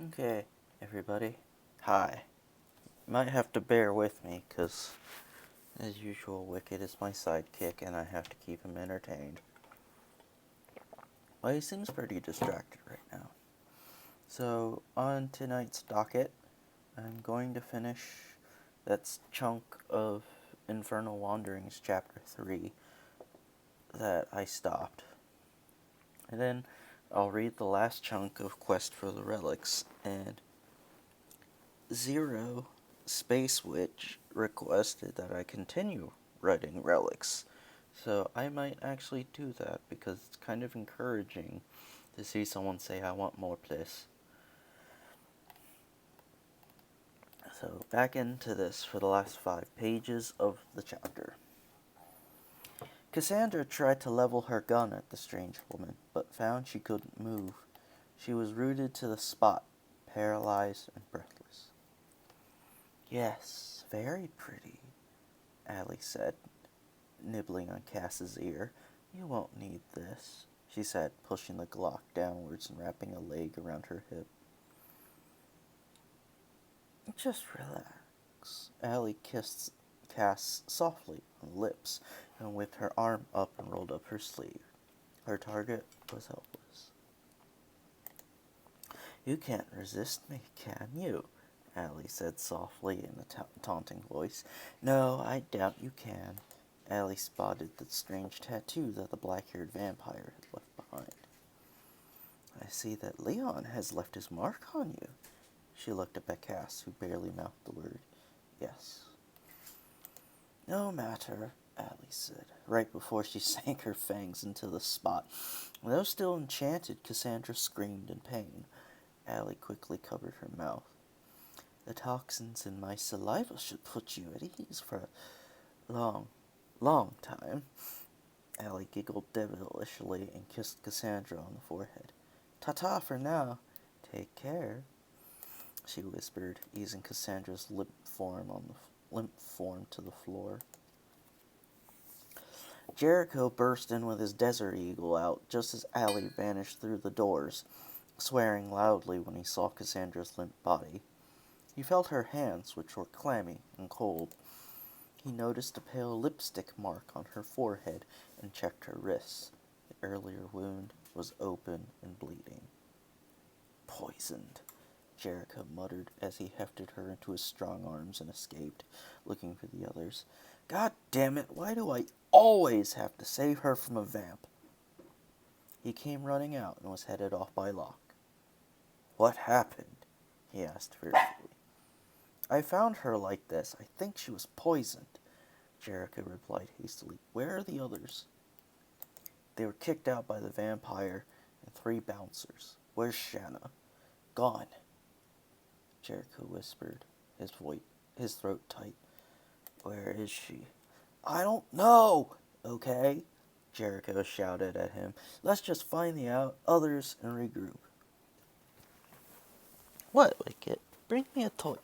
Okay, everybody. Hi. Might have to bear with me, because, as usual, Wicked is my sidekick and I have to keep him entertained. But he seems pretty distracted right now. So, on tonight's docket, I'm going to finish that chunk of Infernal Wanderings Chapter 3 that I stopped. And then I'll read the last chunk of Quest for the Relics, and Zero Space Witch requested that I continue writing relics. So I might actually do that because it's kind of encouraging to see someone say, I want more, please. So back into this for the last 5 pages of the chapter. Cassandra tried to level her gun at the strange woman, but found she couldn't move. She was rooted to the spot, paralyzed and breathless. Yes, very pretty, Allie said, nibbling on Cass's ear. You won't need this, she said, pushing the Glock downwards and wrapping a leg around her hip. Just relax. Allie kissed Cass softly on the lips and whipped her arm up and rolled up her sleeve. Her target was helpless. You can't resist me, can you? Allie said softly in a taunting voice. No, I doubt you can. Allie spotted the strange tattoo that the black-haired vampire had left behind. I see that Leon has left his mark on you. She looked up at Cass, who barely mouthed the word, yes. No matter, Allie said, right before she sank her fangs into the spot. Though still enchanted, Cassandra screamed in pain. Allie quickly covered her mouth. The toxins in my saliva should put you at ease for a long time. Allie giggled devilishly and kissed Cassandra on the forehead. Ta-ta for now. Take care, she whispered, easing Cassandra's limp form to the floor. Jericho burst in with his Desert Eagle out just as Allie vanished through the doors, swearing loudly when he saw Cassandra's limp body. He felt her hands, which were clammy and cold. He noticed a pale lipstick mark on her forehead and checked her wrists. The earlier wound was open and bleeding. Poisoned, Jericho muttered as he hefted her into his strong arms and escaped, looking for the others. God damn it, why do I always have to save her from a vamp? He came running out and was headed off by Locke. What happened? He asked fearfully. I found her like this. I think she was poisoned, Jericho replied hastily. Where are the others? They were kicked out by the vampire and 3 bouncers. Where's Shanna? Gone, Jericho whispered, his throat tight. Where is she? I don't know, okay? Jericho shouted at him. Let's just find the others and regroup. What, Wicket? Bring me a toy.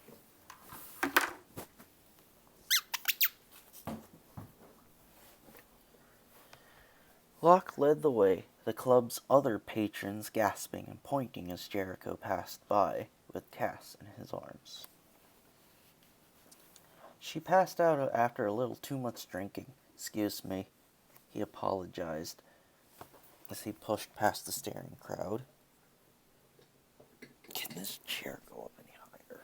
Locke led the way, the club's other patrons gasping and pointing as Jericho passed by, with Cass in his arms. She passed out after a little too much drinking. Excuse me, he apologized as he pushed past the staring crowd. Can this chair go up any higher?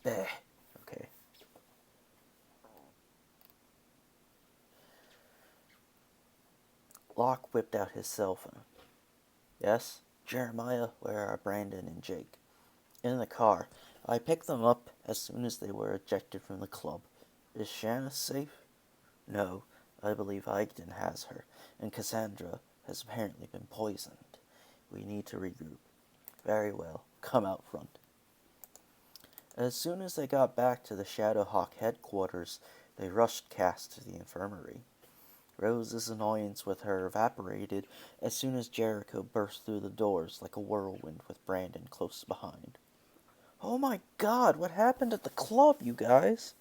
Bleh. Okay. Locke whipped out his cell phone. Yes? Jeremiah, where are Brandon and Jake? In the car. I picked them up as soon as they were ejected from the club. Is Shanna safe? No, I believe Eigden has her, and Cassandra has apparently been poisoned. We need to regroup. Very well, come out front. As soon as they got back to the Shadowhawk headquarters, they rushed Cass to the infirmary. Rose's annoyance with her evaporated as soon as Jericho burst through the doors like a whirlwind with Brandon close behind. Oh my God, what happened at the club, you guys?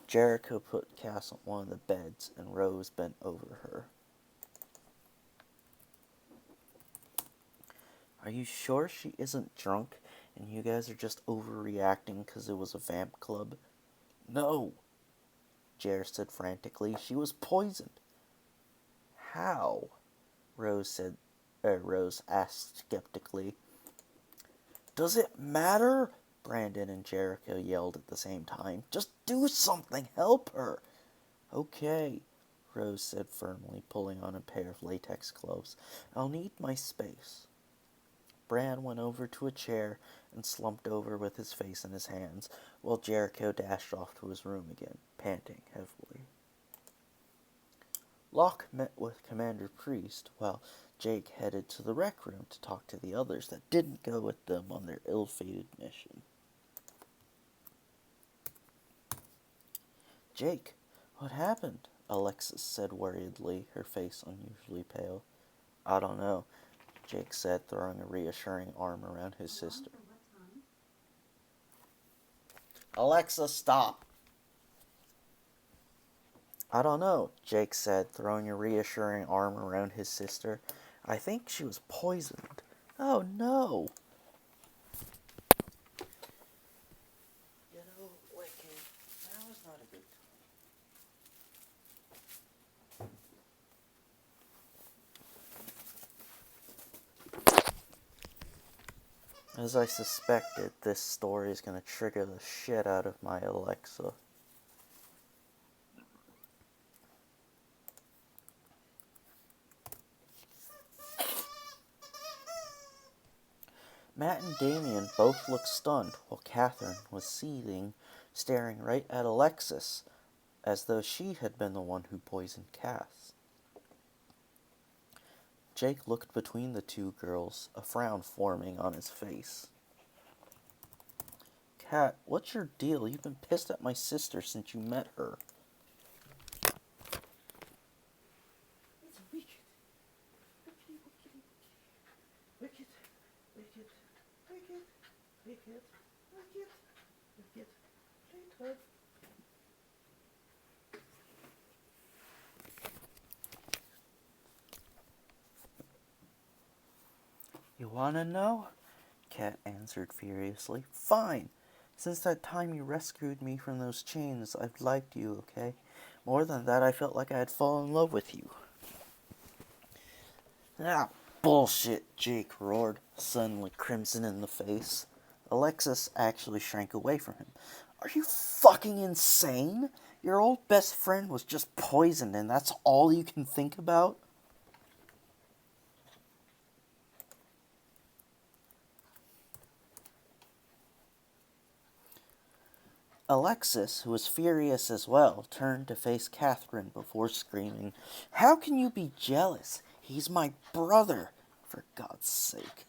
Jericho put Cass on one of the beds, and Rose bent over her. Are you sure she isn't drunk, and you guys are just overreacting because it was a vamp club? No, Jer said frantically. She was poisoned. How? Rose asked skeptically. Does it matter? Brandon and Jericho yelled at the same time. Just do something. Help her. Okay, Rose said firmly, pulling on a pair of latex gloves. I'll need my space. Bran went over to a chair and slumped over with his face in his hands, while Jericho dashed off to his room again, panting heavily. Locke met with Commander Priest, while Jake headed to the rec room to talk to the others that didn't go with them on their ill-fated mission. Jake, what happened? Alexis said worriedly, her face unusually pale. I don't know, Jake said, throwing a reassuring arm around his sister. Alexa, stop! I don't know, Jake said, throwing a reassuring arm around his sister. I think she was poisoned. Oh no! You know, Wicked, now is not a good time. As I suspected, this story is going to trigger the shit out of my Alexa. Matt and Damien both looked stunned, while Catherine was seething, staring right at Alexis, as though she had been the one who poisoned Cass. Jake looked between the two girls, a frown forming on his face. Cat, what's your deal? You've been pissed at my sister since you met her. It's wicked. Wicked. You wanna know? Cat answered furiously. Fine. Since that time you rescued me from those chains, I've liked you, okay? More than that, I felt like I had fallen in love with you. Ah, bullshit, Jake roared, suddenly crimson in the face. Alexis actually shrank away from him. Are you fucking insane? Your old best friend was just poisoned and that's all you can think about? Alexis, who was furious as well, turned to face Catherine before screaming, How can you be jealous? He's my brother, for God's sake.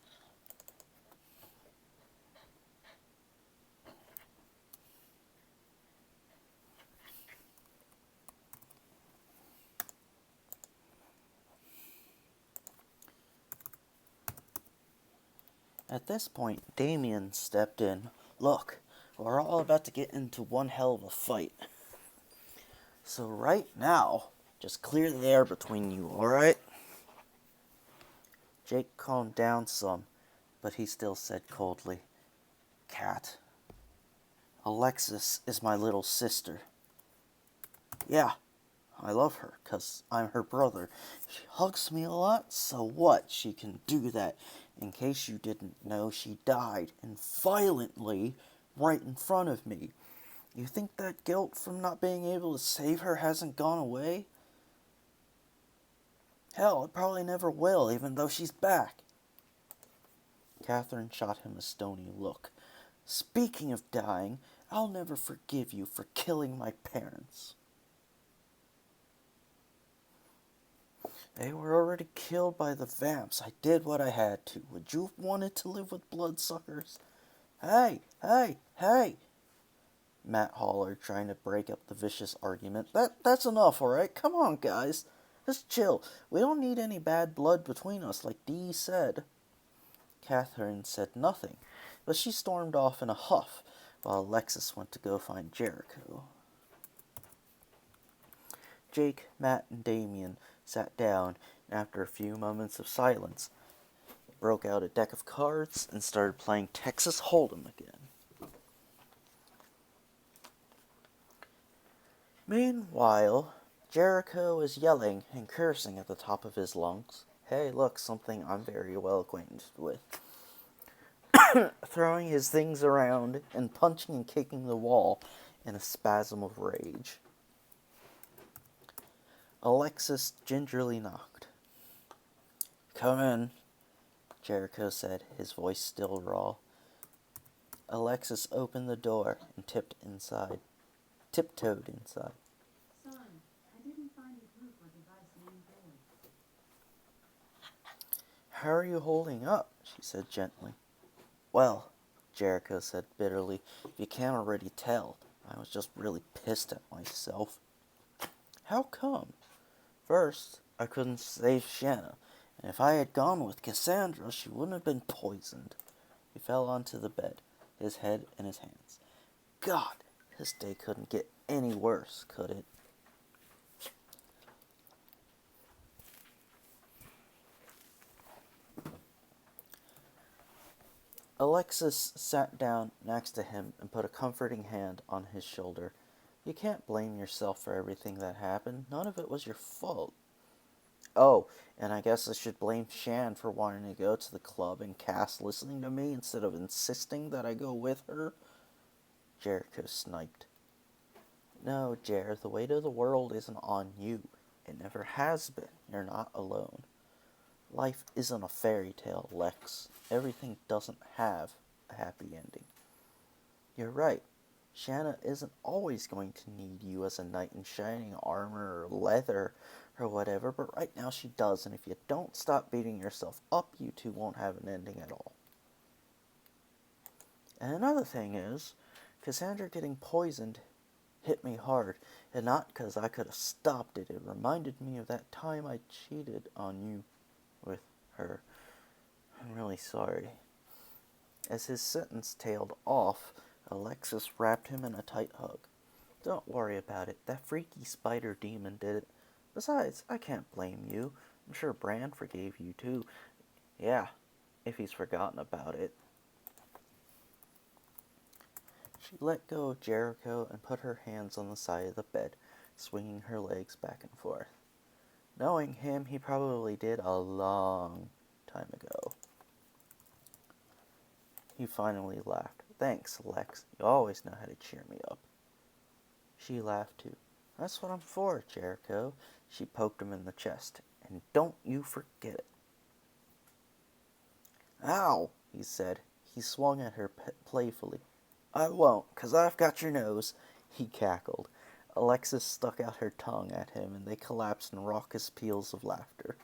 At this point, Damien stepped in. Look, we're all about to get into one hell of a fight. So right now, just clear the air between you, alright? Jake calmed down some, but he still said coldly, Cat, Alexis is my little sister. Yeah, I love her, 'cause I'm her brother. She hugs me a lot, so what? She can do that. In case you didn't know, she died, and violently, right in front of me. You think that guilt from not being able to save her hasn't gone away? Hell, it probably never will, even though she's back. Catherine shot him a stony look. Speaking of dying, I'll never forgive you for killing my parents. They were already killed by the vamps. I did what I had to. Would you have wanted to live with bloodsuckers? Hey! Matt hollered, trying to break up the vicious argument. That's enough, alright? Come on, guys. Just chill. We don't need any bad blood between us, like Dee said. Catherine said nothing, but she stormed off in a huff, while Alexis went to go find Jericho. Jake, Matt, and Damien sat down, and after a few moments of silence, broke out a deck of cards and started playing Texas Hold'em again. Meanwhile, Jericho is yelling and cursing at the top of his lungs. Hey, look, something I'm very well acquainted with. Throwing his things around and punching and kicking the wall in a spasm of rage. Alexis gingerly knocked. Come in, Jericho said, his voice still raw. Alexis opened the door and tiptoed inside. Son, I didn't find a group or device named Boy. How are you holding up? She said gently. Well, Jericho said bitterly, if you can't already tell, I was just really pissed at myself. How come? First, I couldn't save Shanna, and if I had gone with Cassandra, she wouldn't have been poisoned. He fell onto the bed, his head in his hands. God, this day couldn't get any worse, could it? Alexis sat down next to him and put a comforting hand on his shoulder. You can't blame yourself for everything that happened. None of it was your fault. Oh, and I guess I should blame Shan for wanting to go to the club and Cass listening to me instead of insisting that I go with her? Jericho sniped. No, Jer, the weight of the world isn't on you. It never has been. You're not alone. Life isn't a fairy tale, Lex. Everything doesn't have a happy ending. You're right. Shanna isn't always going to need you as a knight in shining armor or leather or whatever, but right now she does, and if you don't stop beating yourself up, you two won't have an ending at all. And another thing is, Cassandra getting poisoned hit me hard, and not because I could have stopped it. It reminded me of that time I cheated on you with her. I'm really sorry. As his sentence tailed off, Alexis wrapped him in a tight hug. Don't worry about it. That freaky spider demon did it. Besides, I can't blame you. I'm sure Bran forgave you too. Yeah, if he's forgotten about it. She let go of Jericho and put her hands on the side of the bed, swinging her legs back and forth. Knowing him, he probably did a long time ago. He finally laughed. Thanks, Lex. You always know how to cheer me up. She laughed too. That's what I'm for, Jericho. She poked him in the chest. And don't you forget it. Ow, he said. He swung at her playfully. I won't, 'cause I've got your nose, he cackled. Alexis stuck out her tongue at him, and they collapsed in raucous peals of laughter.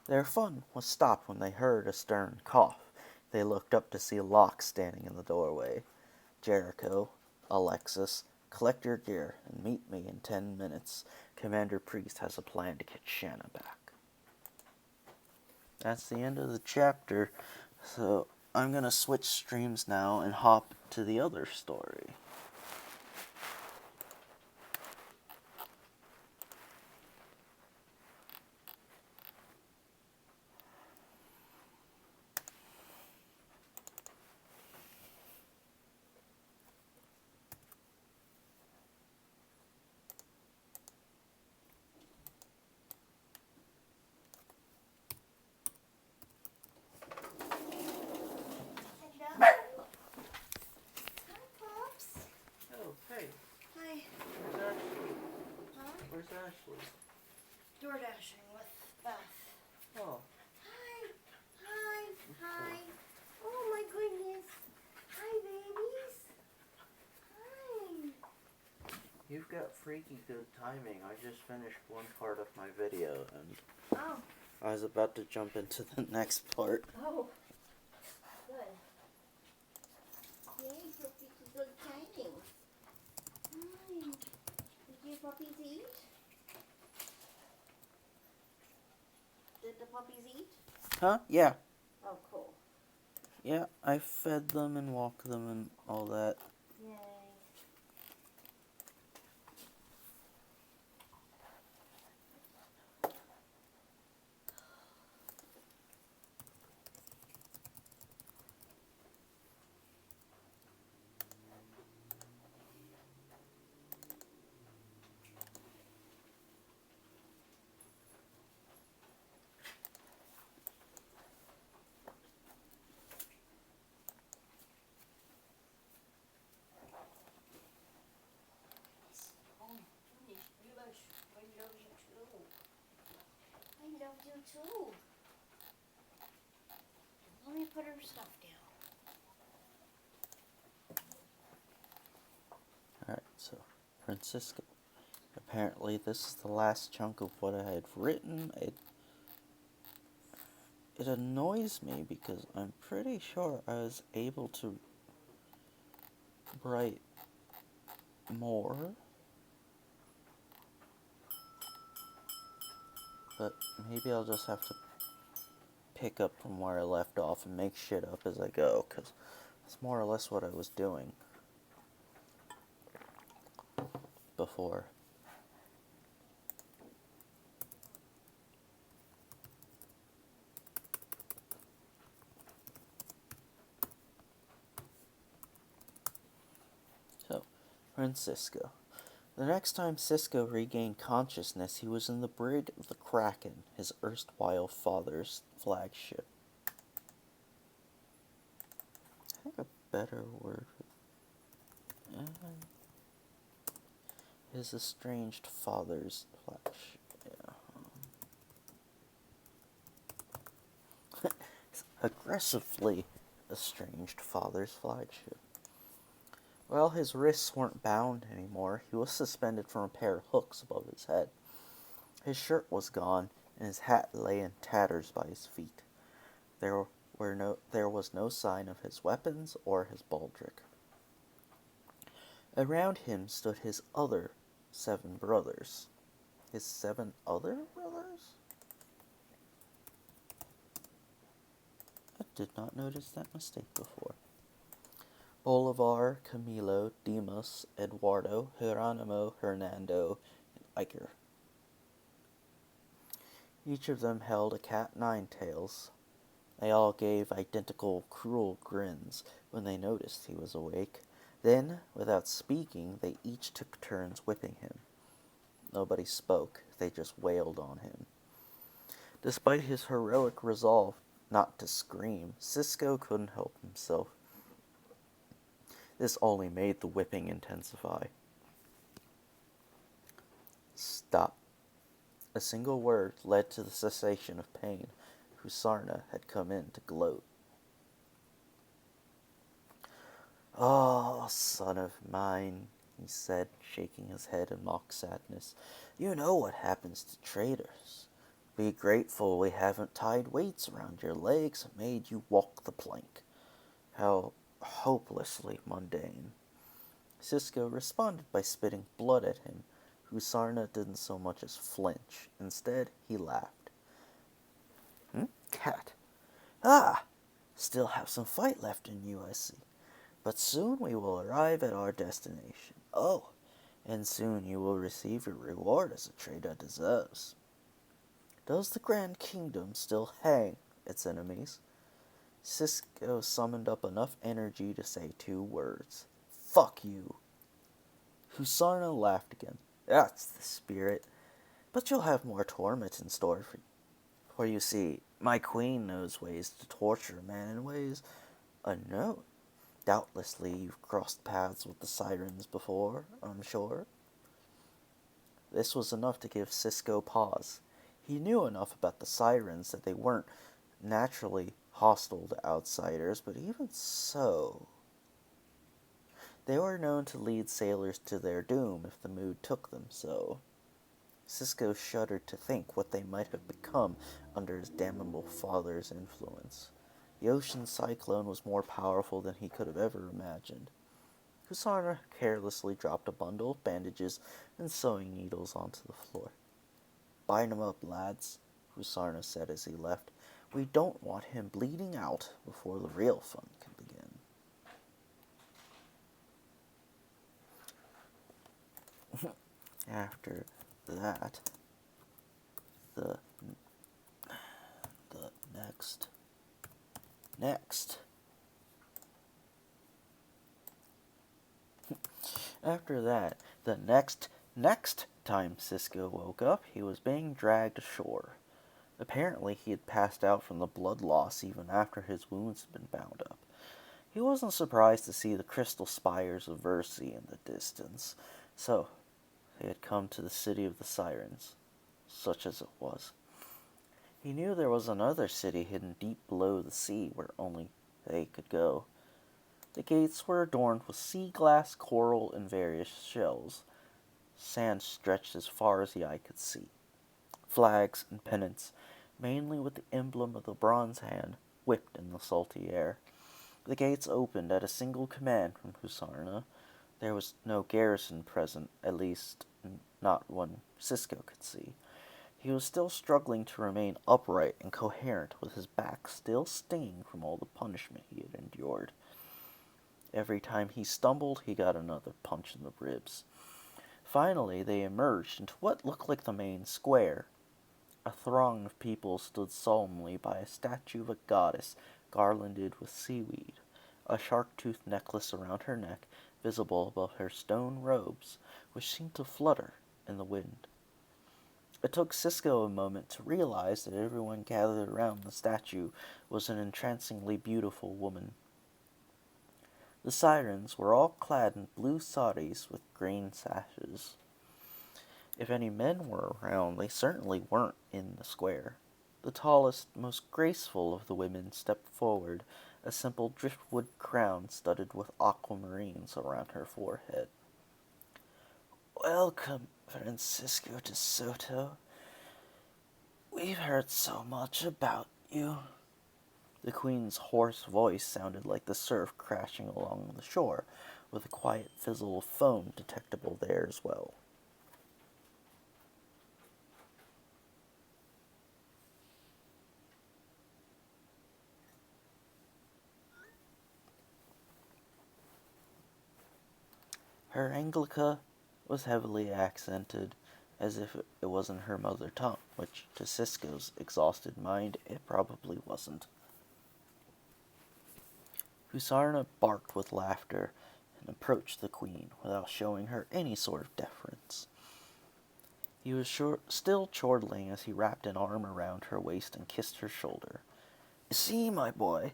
Their fun was stopped when they heard a stern cough. They looked up to see Locke standing in the doorway. Jericho, Alexis, collect your gear and meet me in 10 minutes. Commander Priest has a plan to get Shanna back. That's the end of the chapter, so I'm going to switch streams now and hop to the other story. Where's Ashley? Door dashing with Beth. Oh. Hi. Oh my goodness. Hi, babies. Hi. You've got freaky good timing. I just finished one part of my video and I was about to jump into the next part. Oh. Good. Yay for freaky good timing. Hi. Did your puppies eat? Did the puppies eat? Huh? Yeah. Oh, cool. Yeah, I fed them and walked them and all that. Yay. have to too. Let me put her stuff down. Alright, so Francisco. Apparently this is the last chunk of what I had written. It annoys me because I'm pretty sure I was able to write more. But maybe I'll just have to pick up from where I left off and make shit up as I go, because that's more or less what I was doing before. So, Francisco. The next time Cisco regained consciousness, he was in the brig of the Kraken, his erstwhile father's flagship. I think a better word. His estranged father's flagship. Yeah. Aggressively estranged father's flagship. Well, his wrists weren't bound anymore. He was suspended from a pair of hooks above his head. His shirt was gone, and his hat lay in tatters by his feet. There was no sign of his weapons or his baldric. Around him stood his other 7 brothers. His 7 other brothers? I did not notice that mistake before. Bolivar, Camilo, Dimas, Eduardo, Geronimo, Hernando, and Iker. Each of them held a cat 9 tails. They all gave identical cruel grins when they noticed he was awake. Then, without speaking, they each took turns whipping him. Nobody spoke, they just wailed on him. Despite his heroic resolve not to scream, Cisco couldn't help himself. This only made the whipping intensify. Stop. A single word led to the cessation of pain. Husarna had come in to gloat. "Oh, son of mine," he said, shaking his head in mock sadness. "You know what happens to traitors. Be grateful we haven't tied weights around your legs and made you walk the plank." How hopelessly mundane. Cisco responded by spitting blood at him. Husarna didn't so much as flinch. Instead, he laughed. Cat. Ah! Still have some fight left in you, I see. But soon we will arrive at our destination. Oh, and soon you will receive your reward as a traitor deserves. Does the Grand Kingdom still hang its enemies? Cisco summoned up enough energy to say 2 words. Fuck you. Husarna laughed again. That's the spirit. But you'll have more torment in store for you. For you see, my queen knows ways to torture a man in ways unknown. Doubtlessly you've crossed paths with the sirens before, I'm sure. This was enough to give Cisco pause. He knew enough about the sirens that they weren't naturally hostile to outsiders, but even so, they were known to lead sailors to their doom if the mood took them so. Cisco shuddered to think what they might have become under his damnable father's influence. The ocean cyclone was more powerful than he could have ever imagined. Husarna carelessly dropped a bundle of bandages and sewing needles onto the floor. "Bind him up, lads," Husarna said as he left. "We don't want him bleeding out before the real fun can begin." After that, the next. After that, the next time Cisco woke up, he was being dragged ashore. Apparently, he had passed out from the blood loss even after his wounds had been bound up. He wasn't surprised to see the crystal spires of Versi in the distance, so they had come to the city of the sirens, such as it was. He knew there was another city hidden deep below the sea where only they could go. The gates were adorned with sea glass, coral, and various shells. Sand stretched as far as the eye could see. Flags and pennants, mainly with the emblem of the bronze hand, whipped in the salty air. The gates opened at a single command from Husarna. There was no garrison present, at least not one Cisco could see. He was still struggling to remain upright and coherent, with his back still stinging from all the punishment he had endured. Every time he stumbled, he got another punch in the ribs. Finally, they emerged into what looked like the main square. A throng of people stood solemnly by a statue of a goddess garlanded with seaweed, a shark-toothed necklace around her neck visible above her stone robes, which seemed to flutter in the wind. It took Cisco a moment to realize that everyone gathered around the statue was an entrancingly beautiful woman. The sirens were all clad in blue saris with green sashes. If any men were around, they certainly weren't in the square. The tallest, most graceful of the women stepped forward, a simple driftwood crown studded with aquamarines around her forehead. "Welcome, Francisco de Soto. We've heard so much about you." The queen's hoarse voice sounded like the surf crashing along the shore, with a quiet fizzle of foam detectable there as well. Her Anglica was heavily accented, as if it wasn't her mother tongue, which, to Cisco's exhausted mind, it probably wasn't. Husarna barked with laughter and approached the queen without showing her any sort of deference. He was still chortling as he wrapped an arm around her waist and kissed her shoulder. "You see, my boy,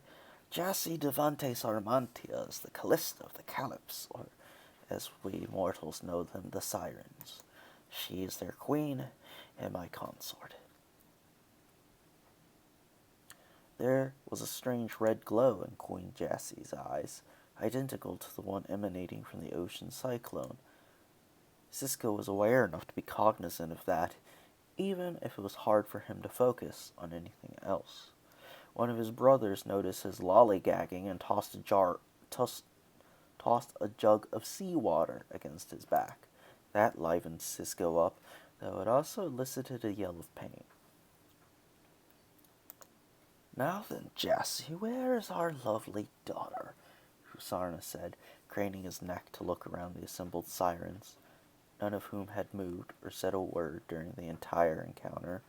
Jassy Devantes Armantia is the Callista of the Calypso, or, as we mortals know them, the Sirens. She is their queen and my consort." There was a strange red glow in Queen Jassy's eyes, identical to the one emanating from the ocean cyclone. Cisco was aware enough to be cognizant of that, even if it was hard for him to focus on anything else. One of his brothers noticed his lollygagging and tossed a jug of seawater against his back. That livened Cisco up, though it also elicited a yell of pain. "Now then, Jassy, where is our lovely daughter?" Husarna said, craning his neck to look around the assembled sirens, none of whom had moved or said a word during the entire encounter.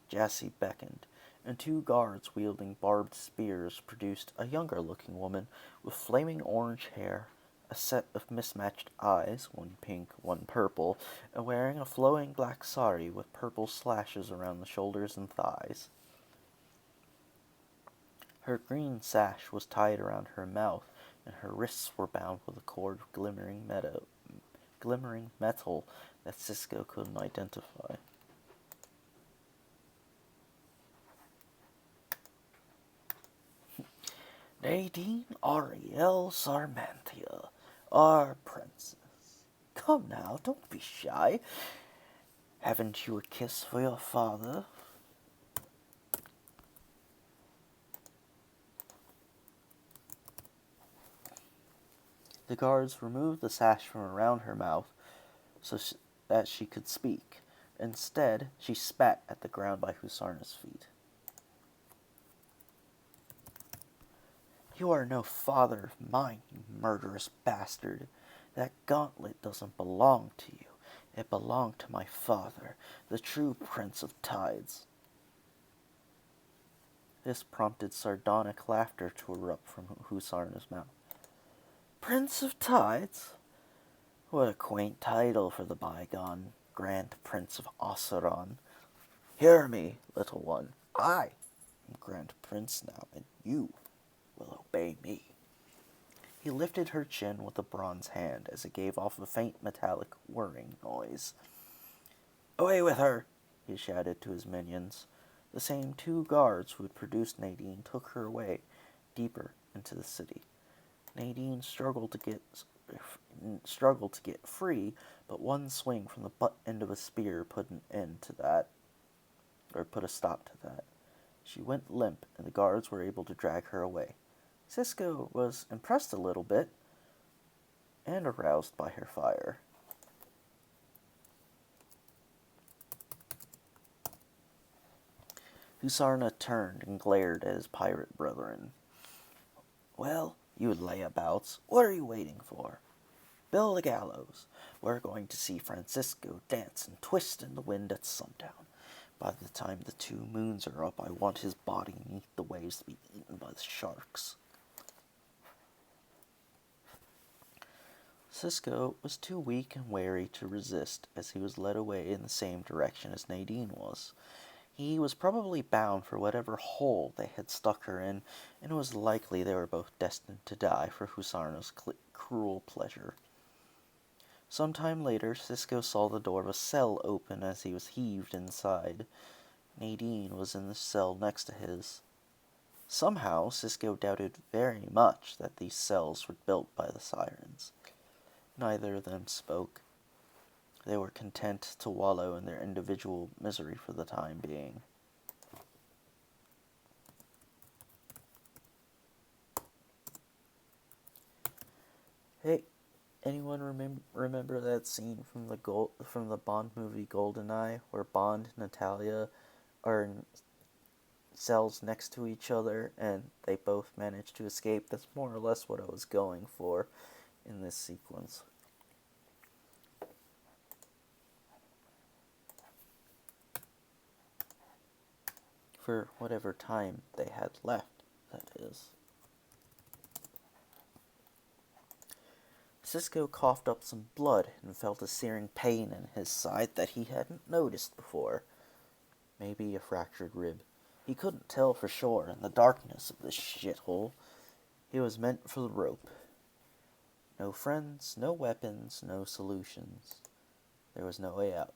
Jassy beckoned, and two guards wielding barbed spears produced a younger-looking woman with flaming orange hair, a set of mismatched eyes, one pink, one purple, and wearing a flowing black sari with purple slashes around the shoulders and thighs. Her green sash was tied around her mouth, and her wrists were bound with a cord of glimmering metal that Cisco couldn't identify. "Nadine Ariel Sarmantia, our princess. Come now, don't be shy. Haven't you a kiss for your father?" The guards removed the sash from around her mouth so that she could speak. Instead, she spat at the ground by Husarna's feet. "You are no father of mine, you murderous bastard. That gauntlet doesn't belong to you. It belonged to my father, the true Prince of Tides." This prompted sardonic laughter to erupt from Husarna's mouth. "Prince of Tides? What a quaint title for the bygone Grand Prince of Oseron. Hear me, little one. I am Grand Prince now, and you will obey me." He lifted her chin with a bronze hand as it gave off a faint metallic whirring noise. "Away with her!" he shouted to his minions. The same two guards who had produced Nadine took her away deeper into the city. Nadine struggled to get free, but one swing from the butt end of a spear put an end to that, or put a stop to that. She went limp, and the guards were able to drag her away. Cisco was impressed a little bit, and aroused by her fire. Husarna turned and glared at his pirate brethren. "Well, you layabouts, what are you waiting for? Build a gallows. We're going to see Francisco dance and twist in the wind at sundown. By the time the 2 moons are up, I want his body beneath the waves to be eaten by the sharks." Cisco was too weak and wary to resist, as he was led away in the same direction as Nadine was. He was probably bound for whatever hole they had stuck her in, and it was likely they were both destined to die for Husarna's cruel pleasure. Some time later, Cisco saw the door of a cell open as he was heaved inside. Nadine was in the cell next to his. Somehow, Cisco doubted very much that these cells were built by the sirens. Neither of them spoke. They were content to wallow in their individual misery for the time being. Hey, anyone remember that scene from the Bond movie GoldenEye, where Bond and Natalia are in cells next to each other and they both manage to escape? That's more or less what I was going for in this sequence. For whatever time they had left, that is. Cisco coughed up some blood and felt a searing pain in his side that he hadn't noticed before. Maybe a fractured rib. He couldn't tell for sure in the darkness of this shithole. He was meant for the rope. No friends, no weapons, no solutions. There was no way out.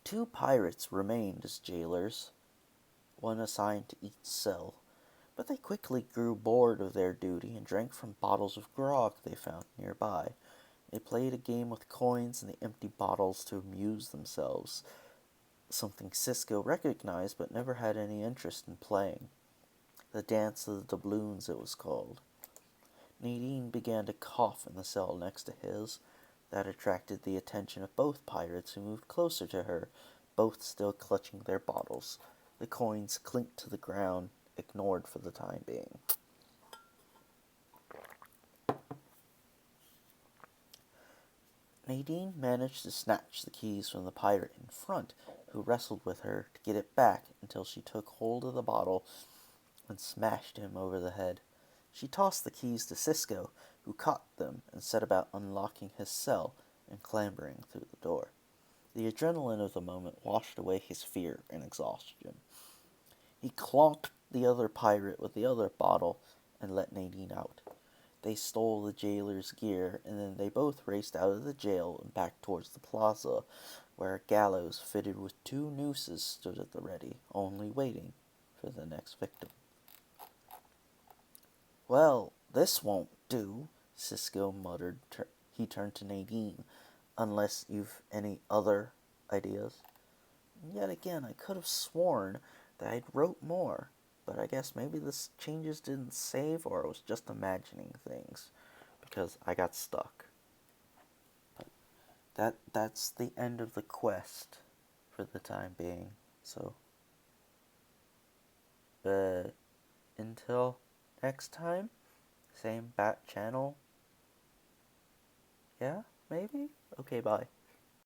2 pirates remained as jailers, one assigned to each cell, but they quickly grew bored of their duty and drank from bottles of grog they found nearby. They played a game with coins and the empty bottles to amuse themselves, something Cisco recognized but never had any interest in playing. The Dance of the Doubloons, it was called. Nadine began to cough in the cell next to his. That attracted the attention of both pirates, who moved closer to her, both still clutching their bottles. The coins clinked to the ground, ignored for the time being. Nadine managed to snatch the keys from the pirate in front, who wrestled with her to get it back until she took hold of the bottle and smashed him over the head. She tossed the keys to Cisco, who caught them and set about unlocking his cell and clambering through the door. The adrenaline of the moment washed away his fear and exhaustion. He clonked the other pirate with the other bottle and let Nadine out. They stole the jailer's gear, and then they both raced out of the jail and back towards the plaza, where a gallows fitted with 2 nooses stood at the ready, only waiting for the next victim. "Well, this won't do," Cisco muttered. He turned to Nadine. "Unless you've any other ideas." And yet again, I could have sworn that I'd wrote more, but I guess maybe the changes didn't save, or I was just imagining things, because I got stuck. But that's the end of the quest for the time being. So, until next time, same bat channel. Yeah, maybe? Okay, bye.